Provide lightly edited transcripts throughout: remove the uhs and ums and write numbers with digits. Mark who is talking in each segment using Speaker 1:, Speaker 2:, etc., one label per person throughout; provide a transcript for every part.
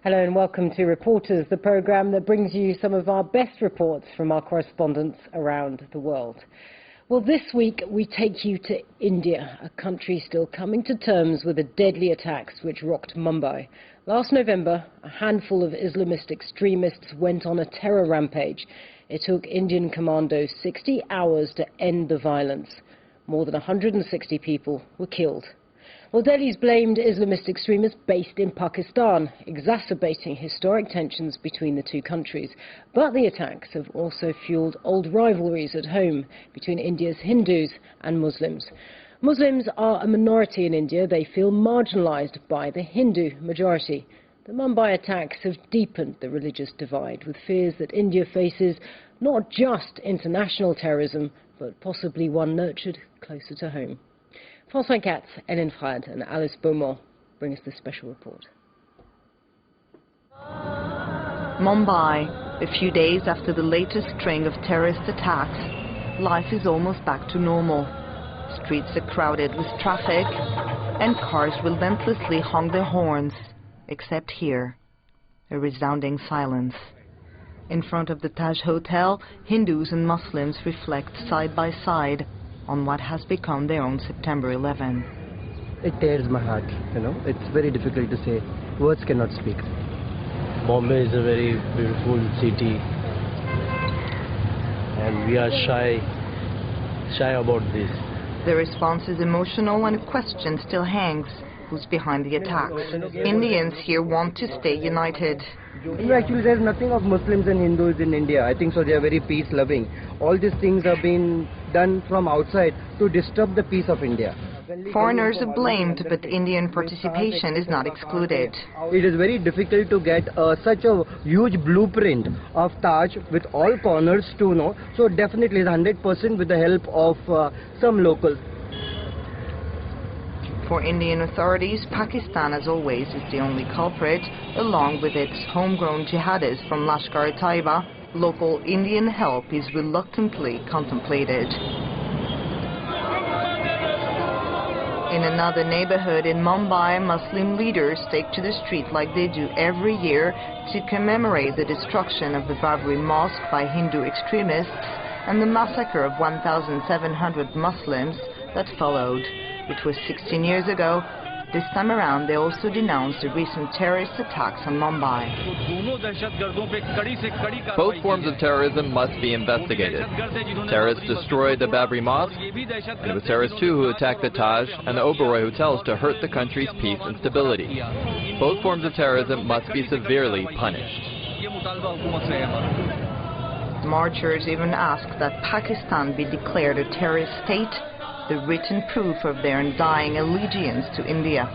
Speaker 1: Hello and welcome to Reporters, the programme that brings you some of our best reports from our correspondents around the world. Well, this week we take you to India, a country still coming to terms with the deadly attacks which rocked Mumbai. Last November, a handful of Islamist extremists went on a terror rampage. It took Indian commandos 60 hours to end the violence. More than 160 people were killed. Well, Delhi's blamed Islamist extremists based in Pakistan, exacerbating historic tensions between the two countries. But the attacks have also fueled old rivalries at home between India's Hindus and Muslims. Muslims are a minority in India. They feel marginalized by the Hindu majority. The Mumbai attacks have deepened the religious divide, with fears that India faces not just international terrorism, but possibly one nurtured closer to home. François Katz, Hélène Frade and Alice Beaumont bring us this special report.
Speaker 2: Mumbai, a few days after the latest string of terrorist attacks, life is almost back to normal. Streets are crowded with traffic and cars relentlessly honk their horns, except here, a resounding silence. In front of the Taj Hotel, Hindus and Muslims reflect side by side on what has become their own September 11.
Speaker 3: It tears my heart, it's very difficult to say. Words cannot speak.
Speaker 4: Bombay is a very beautiful city and we are shy about this.
Speaker 2: The response is emotional and a question still hangs. Who's behind the attacks? Indians here want to stay united.
Speaker 3: Actually, there's nothing of Muslims and Hindus in India. I think so. They are very peace-loving. All these things are being done from outside to disturb the peace of India.
Speaker 2: Foreigners are blamed, but Indian participation is not excluded.
Speaker 3: It is very difficult to get such a huge blueprint of Taj with all corners to know. So definitely 100% with the help of some locals.
Speaker 2: For Indian authorities, Pakistan, as always, is the only culprit, along with its homegrown jihadists from Lashkar-e-Taiba. Local Indian help is reluctantly contemplated. In another neighborhood in Mumbai, Muslim leaders take to the street like they do every year to commemorate the destruction of the Babri Mosque by Hindu extremists and the massacre of 1,700 Muslims that followed. It was 16 years ago. This time around, they also denounced the recent terrorist attacks on Mumbai.
Speaker 5: Both forms of terrorism must be investigated. Terrorists destroyed the Babri Mosque, and it was terrorists too who attacked the Taj and the Oberoi hotels to hurt the country's peace and stability. Both forms of terrorism must be severely punished.
Speaker 2: Marchers even asked that Pakistan be declared a terrorist state, the written proof of their undying allegiance to India.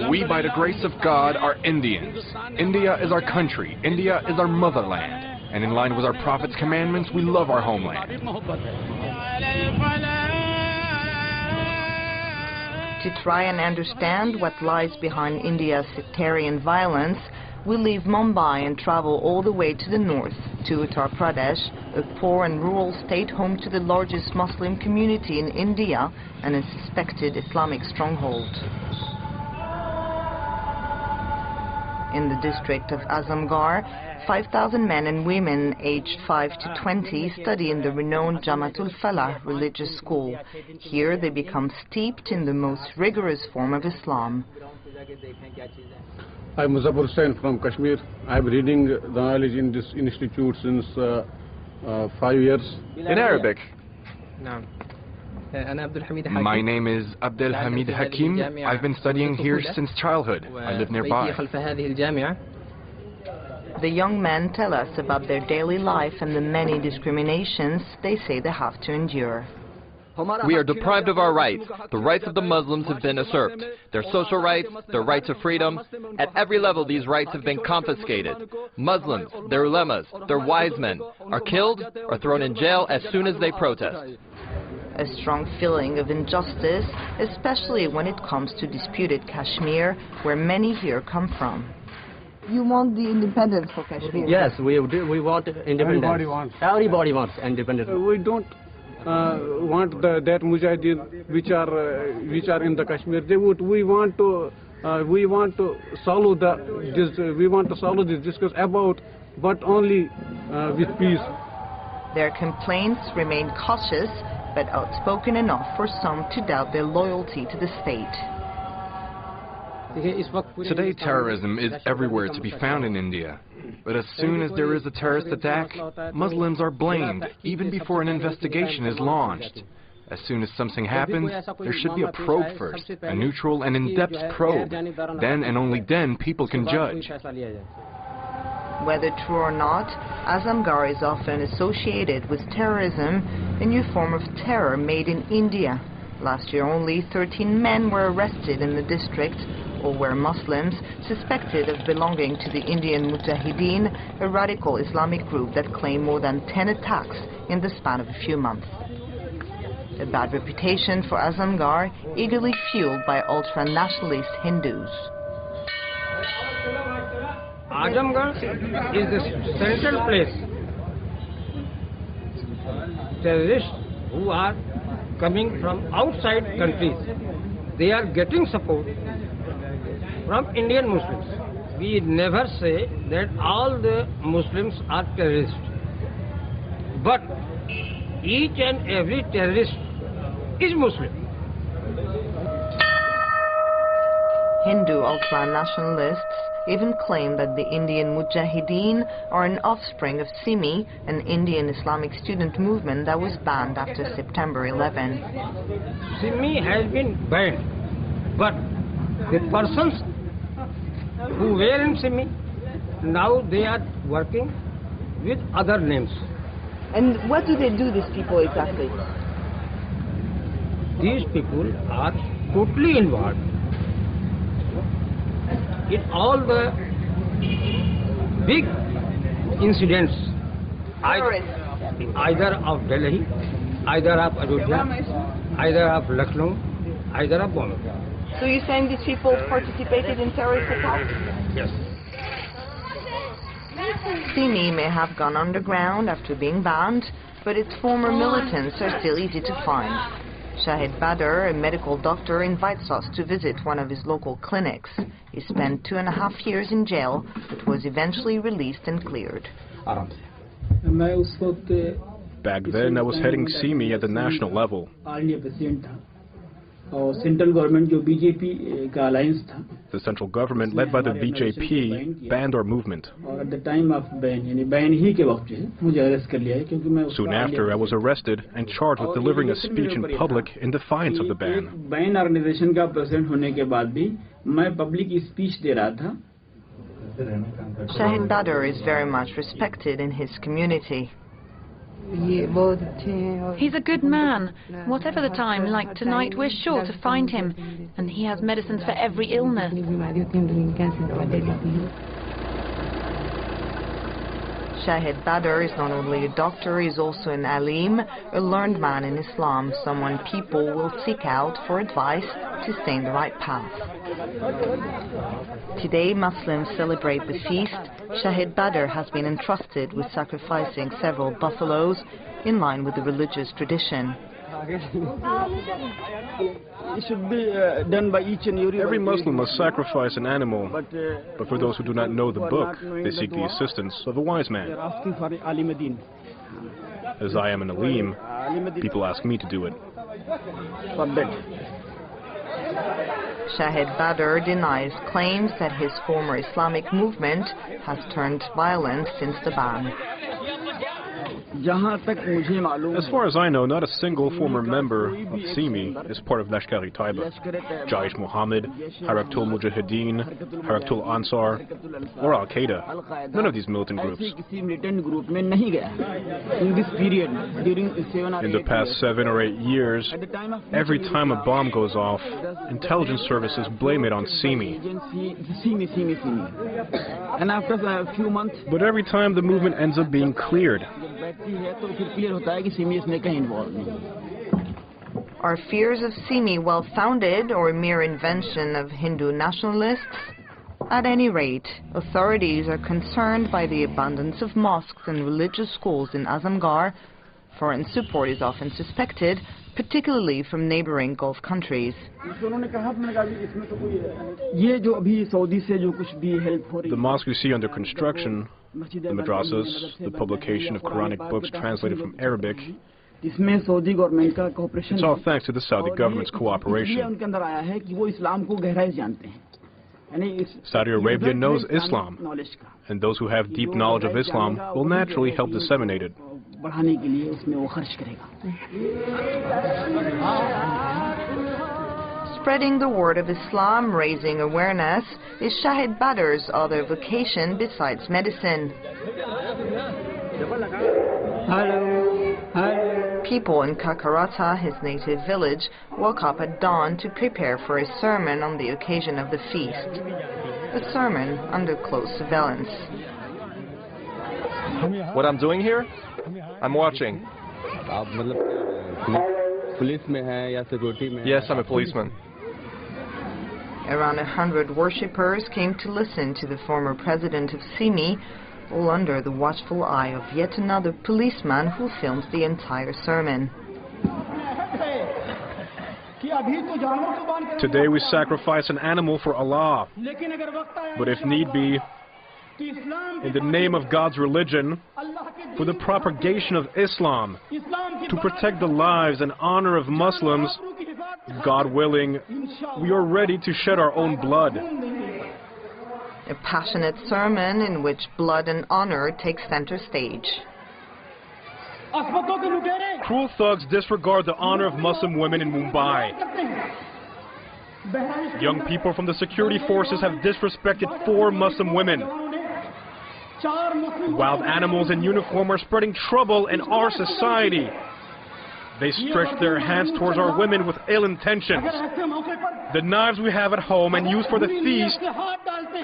Speaker 6: We, by the grace of God, are Indians. India is our country. India is our motherland. And in line with our Prophet's commandments, we love our homeland.
Speaker 2: To try and understand what lies behind India's sectarian violence, we leave Mumbai and travel all the way to the north, to Uttar Pradesh, a poor and rural state home to the largest Muslim community in India and a suspected Islamic stronghold. In the district of Azamgarh, 5,000 men and women aged 5 to 20 study in the renowned Jamatul Falah religious school. Here they become steeped in the most rigorous form of Islam.
Speaker 7: I'm Muzaffar Hussain from Kashmir. I'm reading the knowledge in this institute since 5 years.
Speaker 6: In Arabic. My name is Abdel Hamid Hakim. I've been studying here since childhood. I live nearby.
Speaker 2: The young men tell us about their daily life and the many discriminations they say they have to endure.
Speaker 5: We are deprived of our rights. The rights of the Muslims have been usurped. Their social rights, their right to freedom. At every level, these rights have been confiscated. Muslims, their ulemas, their wise men are killed or thrown in jail as soon as they protest.
Speaker 2: A strong feeling of injustice, especially when it comes to disputed Kashmir, where many here come from.
Speaker 8: You want the independence for Kashmir?
Speaker 3: Yes, we want independence. Everybody wants independence.
Speaker 7: We don't want that mujahideen which are in the Kashmir. We want to we want to solve this discourse about, but only with peace.
Speaker 2: Their complaints remain cautious, but outspoken enough for some to doubt their loyalty to the state.
Speaker 6: Today, terrorism is everywhere to be found in India. But as soon as there is a terrorist attack, Muslims are blamed, even before an investigation is launched. As soon as something happens, there should be a probe first, a neutral and in-depth probe. Then and only then people can judge.
Speaker 2: Whether true or not, Azamgarh is often associated with terrorism, a new form of terror made in India. Last year only 13 men were arrested in the district, or were Muslims suspected of belonging to the Indian Mujahideen, a radical Islamic group that claimed more than 10 attacks in the span of a few months. A bad reputation for Azamgarh, eagerly fueled by ultra-nationalist Hindus.
Speaker 9: Azamgarh is the central place. Terrorists who are coming from outside countries, they are getting support from Indian Muslims. We never say that all the Muslims are terrorists, but each and every terrorist is Muslim.
Speaker 2: Hindu ultra-nationalists even claim that the Indian Mujahideen are an offspring of Simi, an Indian Islamic student movement that was banned after September 11.
Speaker 9: Simi has been banned, but the persons who were in Simi, now they are working with other names.
Speaker 8: And what do they do, these people, exactly?
Speaker 9: These people are totally involved in all the big incidents, either of Delhi, either of Ayodhya, either of Lucknow, either of Bombay.
Speaker 8: So you're saying these people participated in terrorist attacks?
Speaker 9: Yes.
Speaker 2: Simi may have gone underground after being banned, but its former militants are still easy to find. Shahid Badr, a medical doctor, invites us to visit one of his local clinics. He spent 2.5 years in jail, but was eventually released and cleared.
Speaker 10: Back then, I was heading Simi at the national level. The central government, led by the BJP, banned our movement. Soon after, I was arrested and charged with delivering a speech in public in defiance of the ban.
Speaker 2: Shahid Badr is very much respected in his community.
Speaker 11: He's a good man. Whatever the time, like tonight, we're sure to find him. And he has medicines for every illness.
Speaker 2: Shahid Badr is not only a doctor, he's also an alim, a learned man in Islam, someone people will seek out for advice to stay in the right path. Today, Muslims celebrate the feast. Shahid Badr has been entrusted with sacrificing several buffaloes in line with the religious tradition.
Speaker 12: It should be done by each and
Speaker 10: every Muslim must sacrifice an animal, but for those who do not know the book, they seek the assistance of a wise man. As I am an alim, people ask me to do it.
Speaker 2: Shahid Badr denies claims that his former Islamic movement has turned violent since the ban.
Speaker 10: As far as I know, not a single former member of Simi is part of Lashkar-e-Taiba, Jaish Muhammad, Haraktul Mujahideen, Haraktul Ansar, or Al-Qaeda. None of these militant groups. In the past 7 or 8 years, every time a bomb goes off, intelligence services blame it on Simi.
Speaker 12: And after a few months,
Speaker 10: but every time the movement ends up being cleared.
Speaker 2: Are fears of Simi well-founded or a mere invention of Hindu nationalists? At any rate, authorities are concerned by the abundance of mosques and religious schools in Azamgarh. Foreign support is often suspected, particularly from neighboring Gulf countries.
Speaker 10: The mosque you see under construction, the madrasas, the publication of Quranic books translated from Arabic, it's all thanks to the Saudi government's cooperation. Saudi Arabia knows Islam, and those who have deep knowledge of Islam will naturally help disseminate it.
Speaker 2: Spreading the word of Islam, raising awareness, is Shahid Badr's other vocation besides medicine. People in Kakarata, his native village, woke up at dawn to prepare for a sermon on the occasion of the feast. A sermon under close surveillance.
Speaker 13: What I'm doing here? I'm watching. Yes, I'm a policeman.
Speaker 2: Around 100 worshippers came to listen to the former president of Simi, all under the watchful eye of yet another policeman who films the entire sermon.
Speaker 10: Today we sacrifice an animal for Allah, but if need be, in the name of God's religion, for the propagation of Islam, to protect the lives and honor of Muslims, God willing, we are ready to shed our own blood.
Speaker 2: A passionate sermon in which blood and honor take center stage.
Speaker 10: Cruel thugs disregard the honor of Muslim women in Mumbai. Young people from the security forces have disrespected 4 Muslim women. Wild animals in uniform are spreading trouble in our society. They stretch their hands towards our women with ill intentions. The knives we have at home and use for the feast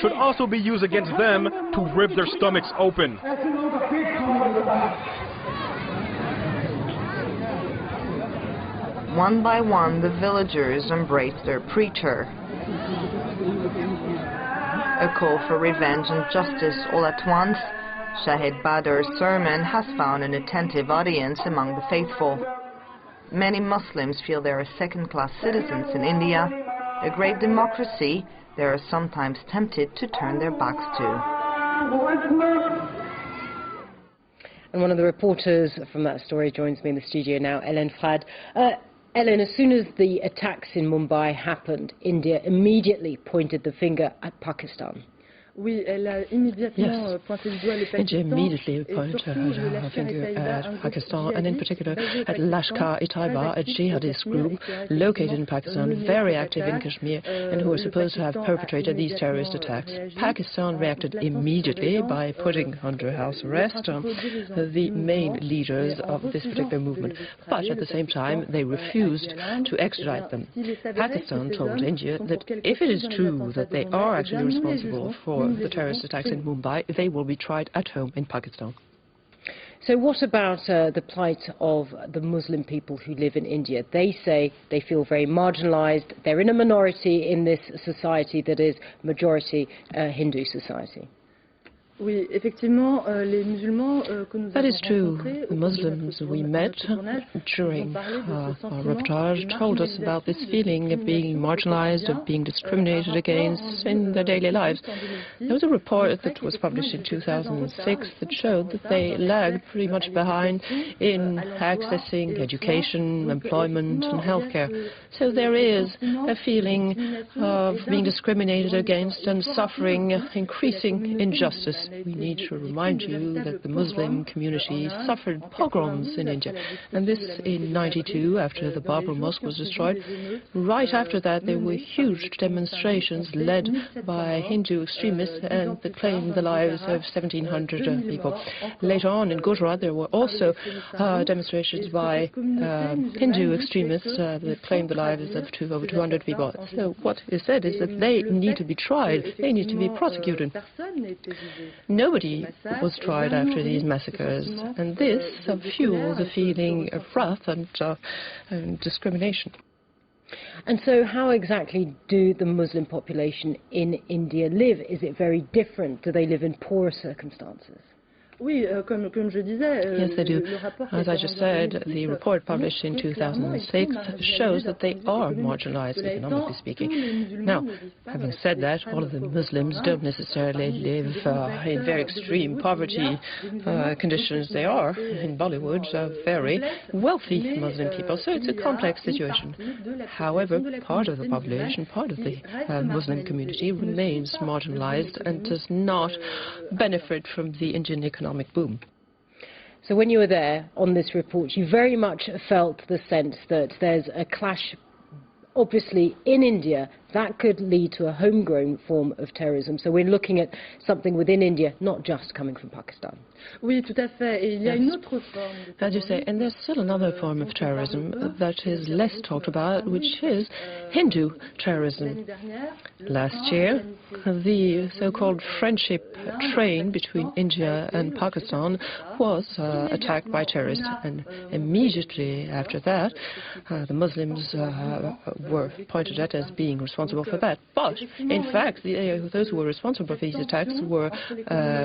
Speaker 10: should also be used against them to rip their stomachs open.
Speaker 2: One by one, the villagers embrace their preacher. A call for revenge and justice all at once, Shahid Badr's sermon has found an attentive audience among the faithful. Many Muslims feel they are second-class citizens in India, a great democracy they are sometimes tempted to turn their backs to.
Speaker 1: And one of the reporters from that story joins me in the studio now, Hélène Frade. Hélène, as soon as the attacks in Mumbai happened, India immediately pointed the finger at Pakistan.
Speaker 14: Yes, India immediately pointed her finger at Pakistan, and in particular at Lashkar-e-Taiba, a jihadist group located in Pakistan, very active in Kashmir, and who are supposed to have perpetrated these terrorist attacks. Pakistan reacted immediately by putting under house arrest the main leaders of this particular movement, but at the same time they refused to extradite them. Pakistan told India that if it is true that they are actually responsible for the terrorist attacks in Mumbai, they will be tried at home in Pakistan.
Speaker 1: So what about the plight of the Muslim people who live in India? They say they feel very marginalized. They're in a minority in this society that is majority Hindu society.
Speaker 14: That
Speaker 11: is true. The Muslims we met during our reportage told us about this feeling of being marginalized, of being discriminated against in their daily lives. There was a report that was published in 2006 that showed that they lagged pretty much behind in accessing education, employment and healthcare. So there is a feeling of being discriminated against and suffering increasing injustice. We need to remind you that the Muslim community suffered pogroms in India, and this in '92 after the Babur Mosque was destroyed. Right after that there were huge demonstrations led by Hindu extremists and that claimed the lives of 1,700 people. Later on in Gujarat there were also demonstrations by Hindu extremists that claimed the lives of over 200 people. So what is said is that they need to be tried, they need to be prosecuted. Nobody was tried after these massacres, and this fuels a feeling of wrath and discrimination.
Speaker 1: And so how exactly do the Muslim population in India live? Is it very different? Do they live in poorer circumstances?
Speaker 14: Yes, they do. As I just said, the report published in 2006 shows that they are marginalized, economically speaking. Now, having said that, all of the Muslims don't necessarily live in very extreme poverty conditions. They are, in Bollywood, very wealthy Muslim people, so it's a complex situation. However, part of the population, part of the Muslim community remains marginalized and does not benefit from the Indian economic boom.
Speaker 1: So when you were there on this report, you very much felt the sense that there's a clash, obviously, in India that could lead to a homegrown form of terrorism. So we're looking at something within India, not just coming from Pakistan.
Speaker 14: Yes. As you say, and there's still another form of terrorism that is less talked about, which is Hindu terrorism. Last year, the so-called friendship train between India and Pakistan was attacked by terrorists, and immediately after that, the Muslims were pointed at as being responsible for that. But, in fact, those who were responsible for these attacks were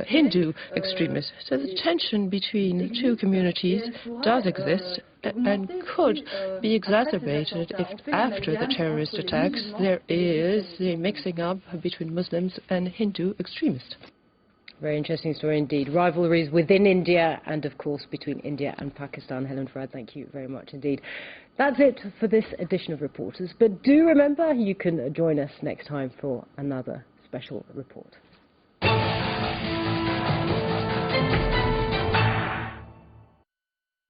Speaker 14: Hindu extremists. So the tension between the two communities does exist and could be exacerbated if after the terrorist attacks there is a mixing up between Muslims and Hindu extremists.
Speaker 1: Very interesting story indeed. Rivalries within India and, of course, between India and Pakistan. Helen Farad, thank you very much indeed. That's it for this edition of Reporters. But do remember, you can join us next time for another special report.